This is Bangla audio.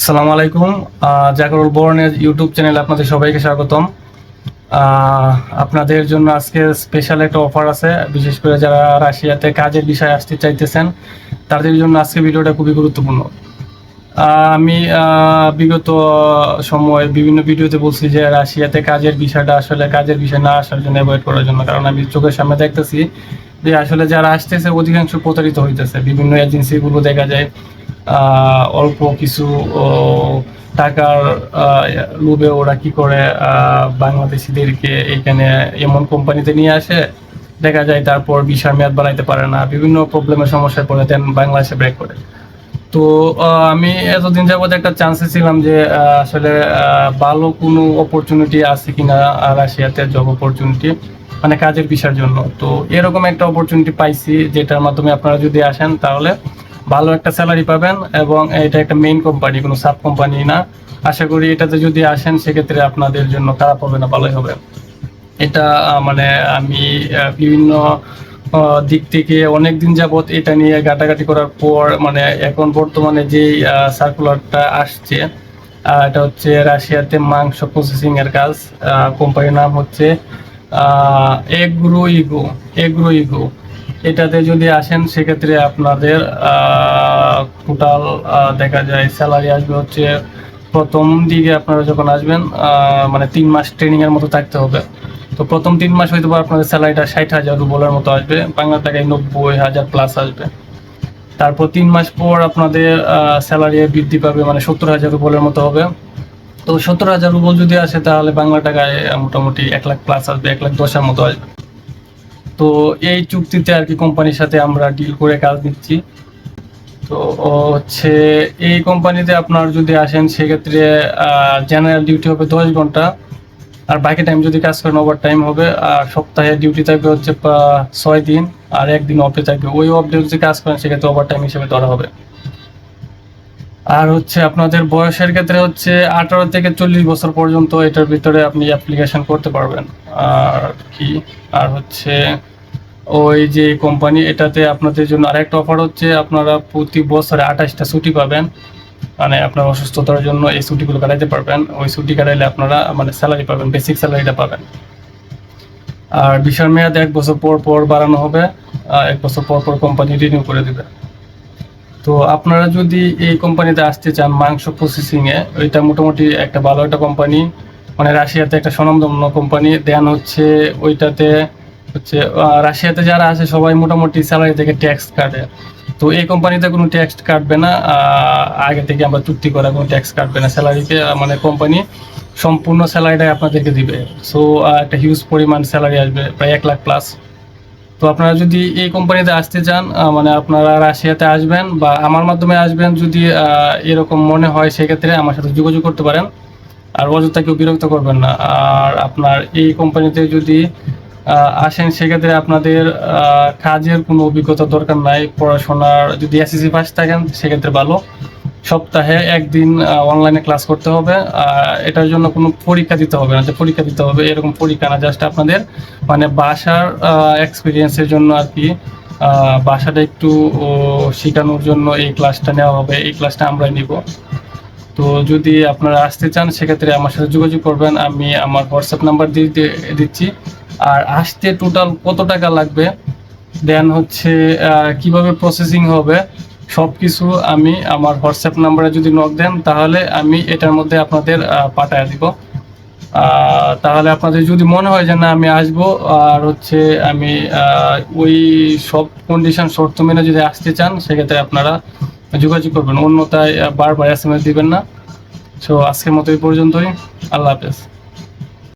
আসসালামু আলাইকুম। জাকরুল বর্ণের ইউটিউব চ্যানেলে আপনাদের সবাইকে স্বাগতম। আপনাদের জন্য আজকে স্পেশাল একটা অফার আছে, বিশেষ করে যারা রাশিয়াতে কাজের বিষয়ে আসতে চাইতেছেন তাদের জন্য আজকে ভিডিওটা খুবই গুরুত্বপূর্ণ। আমি বিগত সময় বিভিন্ন ভিডিওতে বলছি যে রাশিয়াতে কাজের বিষয়টা আসলে কাজের বিষয় না আসার জন্য অ্যাভয়েড করার জন্য, কারণ আমি চোখের সামনে দেখতেছি যে আসলে যারা আসতেছে অধিকাংশ প্রতারিত হইতেছে। বিভিন্ন এজেন্সিগুলো দেখা যায় অল্প কিছু টাকার লোভে ওরা কি করে বাংলাদেশিদেরকে এইখানে এমন কোম্পানিতে নিয়ে আসে, দেখা যায় তারপর ভিসার মেয়াদ বাড়াইতে পারে না, বিভিন্ন প্রবলেমের সমস্যায় পড়ে দেন বাংলাদেশে ব্রেক করে। তো আমি এতদিন যাবত একটা চান্সে ছিলাম যে আসলে ভালো কোনো অপরচুনিটি আছে কিনা রাশিয়াতে, জব অপরচুনিটি মানে কাজের ভিসার জন্য। তো এরকম একটা অপরচুনিটি পাইছি, যেটার মাধ্যমে আপনারা যদি আসেন তাহলে ভালো একটা স্যালারি পাবেন, এবং এটা একটা মেইন কোম্পানি, কোনো সাব কোম্পানি না। আশা করি এটাতে যদি আসেন সেক্ষেত্রে আপনাদের জন্য খারাপ হবে না, ভালোই হবে। এটা মানে আমি বিভিন্ন দিক থেকে অনেক দিন যাবত এটা নিয়ে ঘাটাঘাটি করার পর মানে এখন বর্তমানে যেই সার্কুলারটা আসছে, এটা হচ্ছে রাশিয়াতে মাংস প্রসেসিং এর কাজ। কোম্পানির নাম হচ্ছে এগ্রো ইগো। এগ্রো ইগো এটাতে যদি আসেন সেক্ষেত্রে আপনাদের টোটাল দেখা যায় স্যালারি আসবে হচ্ছে, প্রথম দিকে আপনারা যখন আসবেন মানে 3 মাস ট্রেনিং এর মতো থাকতে হবে। তো প্রথম 3 মাস হয়তো আপনাদের স্যালারিটা 60,000 রুবলের মতো আসবে, বাংলা টাকায় 90,000 প্লাস আসবে। তারপর 3 মাস পর আপনাদের স্যালারি বৃদ্ধি পাবে, মানে 70,000 রুবলের মতো হবে। তো 70,000 রুবল যদি আসে তাহলে বাংলা টাকায় মোটামুটি 1 লাখ প্লাস আসবে, 1,10,000 মতো আসবে। তো এই চুক্তিতে আর কি কোম্পানির সাথে আমরা ডিল করে কাজ দিচ্ছি। তো হচ্ছে এই কোম্পানিতে আপনার যদি আসেন সেক্ষেত্রে জেনারেল ডিউটি হবে 10 ঘন্টা, আর বাকি টাইম যদি কাজ করেন ওভার টাইম হবে। আর সপ্তাহে ডিউটি থাকবে হচ্ছে 6 দিন, আর একদিন অফে থাকবে। ওই অফ ডে যদি কাজ করেন সেক্ষেত্রে ওভার টাইম হিসেবে ধরা হবে। আর হচ্ছে আপনাদের বয়সের ক্ষেত্রে হচ্ছে 18 থেকে 40 বছর পর্যন্ত এটার ভিতরে আপনি অ্যাপ্লিকেশন করতে পারবেন। আর কি আর হচ্ছে ওই যে কোম্পানি, এটাতে আপনাদের জন্য আরেকটা অফার হচ্ছে, আপনারা প্রতি বছরে 28টা ছুটি পাবেন। মানে আপনার অসুস্থতার জন্য এই ছুটিগুলো কাটাইতে পারবেন। ওই ছুটি কাটাইলে আপনারা মানে স্যালারি পাবেন, বেসিক স্যালারিটা পাবেন। আর ভিসার মেয়াদ 1 বছর পর পর বাড়ানো হবে, 1 বছর পর পর কোম্পানি রিনিউ করে দেবে। তো আপনারা যদি এই কোম্পানিতে আসতে চান মাংস প্রসেসিংয়ে, ওইটা মোটামুটি একটা ভালো একটা কোম্পানি, মানে রাশিয়াতে একটা স্বনামধন্য কোম্পানি। দেন হচ্ছে ওইটাতে হচ্ছে রাশিয়াতে যারা আছে সবাই মোটামুটি স্যালারি থেকে ট্যাক্স কাটে। তো এই কোম্পানিতে কোনো ট্যাক্স কাটবে না, আগে থেকে আমরা চুক্তি করা কোনো ট্যাক্স কাটবে না স্যালারিতে, মানে কোম্পানি সম্পূর্ণ স্যালারিটাই আপনাদেরকে দিবে। সো একটা হিউজ পরিমাণ স্যালারি আসবে, প্রায় 1 লাখ প্লাস। তো আপনারা যদি এই কোম্পানিতে আসতে চান, মানে আপনারা রাশিয়াতে আসবেন বা আমার মাধ্যমে আসবেন, যদি এরকম মনে হয় সেক্ষেত্রে আমার সাথে যোগাযোগ করতে পারেন। আর অযথা কেউ বিরক্ত করবেন না। আর আপনার এই কোম্পানিতে যদি আসেন সেক্ষেত্রে আপনাদের কাজের কোনো অভিজ্ঞতা দরকার নাই। পড়াশোনার যদি এসএসসি পাস থাকেন সেক্ষেত্রে ভালো। সপ্তাহে একদিন অনলাইনে ক্লাস করতে হবে। এটার জন্য কোনো পরীক্ষা দিতে হবে না, যে পরীক্ষা দিতে হবে এরকম পরীক্ষা না, জাস্ট আপনাদের মানে ভাষার এক্সপিরিয়েন্সের জন্য আর কি, ভাষাটা একটু শেখানোর জন্য এই ক্লাসটা নেওয়া হবে। এই ক্লাসটা আমরা নিব। তো যদি আপনারা আসতে চান সেক্ষেত্রে আমার সাথে যোগাযোগ করবেন, আমি আমার হোয়াটসঅ্যাপ নাম্বার দিচ্ছি। আর আসতে টোটাল কত টাকা লাগবে, দেন হচ্ছে কিভাবে প্রসেসিং হবে, সব কিছু আমি আমার হোয়াটসঅ্যাপ নাম্বারে যদি নক দেন তাহলে আমি এটার মধ্যে আপনাদের পাঠায় দিব। তাহলে আপনাদের যদি মনে হয় যে না আমি আসবো, আর হচ্ছে আমি ওই সব কন্ডিশন শর্ত মেনে যদি আসতে চান সেক্ষেত্রে আপনারা যোগাযোগ করবেন, অন্যথায় বারবার SMS দিবেন না। সো আজকের মতো এই পর্যন্তই। আল্লাহ হাফেজ।